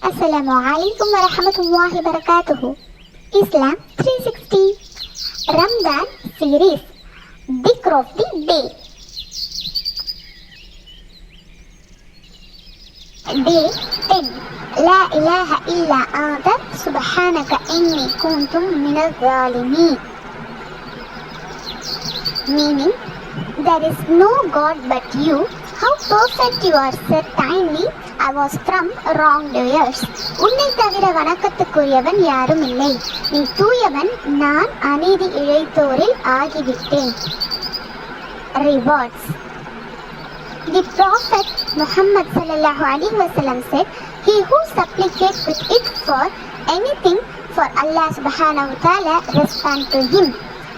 Assalamu alaikum wa rahmatullahi wa barakatuhu. Islam 360 Ramadan series Dhikr of the Day. Day 10 La ilaha illa anta subhanaka inni kuntum minaz zalimin. Meaning, there is no God but you. How perfect you are, certainly I was from wrongdoers. உன்னை தவிர வணக்கத்துக்குரியவன் யாரும் இல்லை. நீ தூயவன், நான் அநீதி இழைத்தோரில் ஆகிவிட்டேன். Rewards. The Prophet Muhammad sallallahu alaihi wasallam said, he who supplicates with it for anything for Allah subhanahu wa ta'ala respond to him.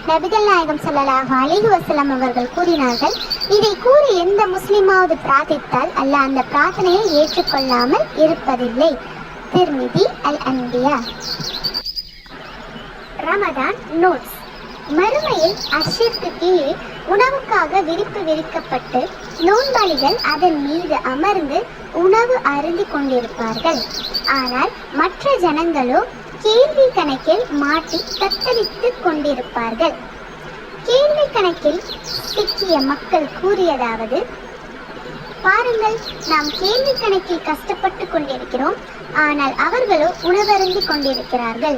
நபிகள் நாயகம் ஸல்லல்லாஹு அலைஹி வஸல்லம் அவர்கள் கூறினார்கள், இதை கூறி எந்த முஸ்லிமாவது பிரார்த்தித்தால் அல்லாஹ் அந்த பிரார்த்தனையை ஏற்றுக்கொள்ளாமல் இருப்பதில்லை. திர்மிதி அல்-அன்பியா. ரமதான் நோட்ஸ். மறுமையில் அர்ஷிற்கு கீழே உணவுக்காக விரிப்பு விரிக்கப்பட்டு நோன்பாளிகள் அதன் மீது அமர்ந்து உணவு அருந்தி கொண்டிருப்பார்கள். ஆனால் மற்ற ஜனங்களோ கேள்வி கணக்கில் மாட்டி தத்தளித்துக் கொண்டிருப்பார்கள். கேள்வி கணக்கில் சிக்கிய மக்கள் கூறியதாவது, பாருங்கள், நாம் கேள்வி கணக்கில் கஷ்டப்பட்டு கொண்டிருக்கிறோம், ஆனால் அவர்களோ உணவருந்தி கொண்டிருக்கிறார்கள்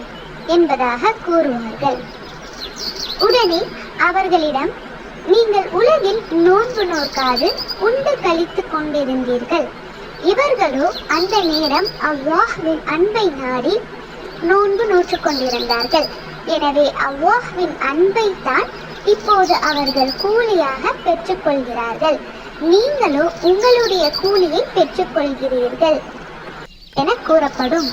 என்பதாக கூறுவார்கள். உடனே அவர்களிடம், நீங்கள் உலகில் நோன்பு நோக்காது உண்டு கழித்து கொண்டிருந்தீர்கள். இவர்களோ அந்த நேரம் அல்லாஹ்வின் அன்பை நாடி நோன்பு நோற்று கொண்டிருந்தார்கள். எனவே அல்லாஹ்வின் அன்பை தான் இப்போது அவர்கள் கூலியாக பெற்றுக்கொள்கிறார்கள். நீங்களோ உங்களுடைய கூலியை பெற்றுக்கொள்கிறீர்கள் என கூறப்படும்.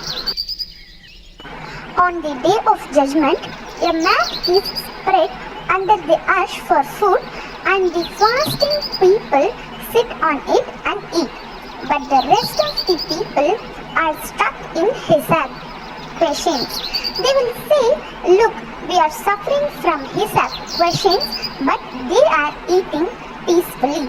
On the day of judgment, a mat is spread under the ash for food, and the fasting people sit on it and eat. But the rest of the people are stuck in hisab. Questions. They will say, look, we are suffering from hisab questions, but they are eating peacefully.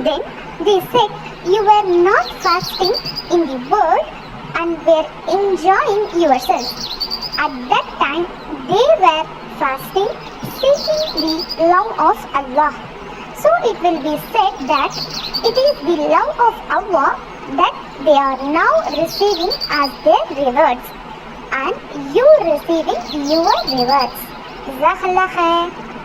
Then they said, you were not fasting in the world and were enjoying yourselves. At that time they were fasting, seeking the love of Allah. So it will be said that it is the love of Allah that they are now receiving as their rewards, and you receiving your rewards. Jazakallah khair.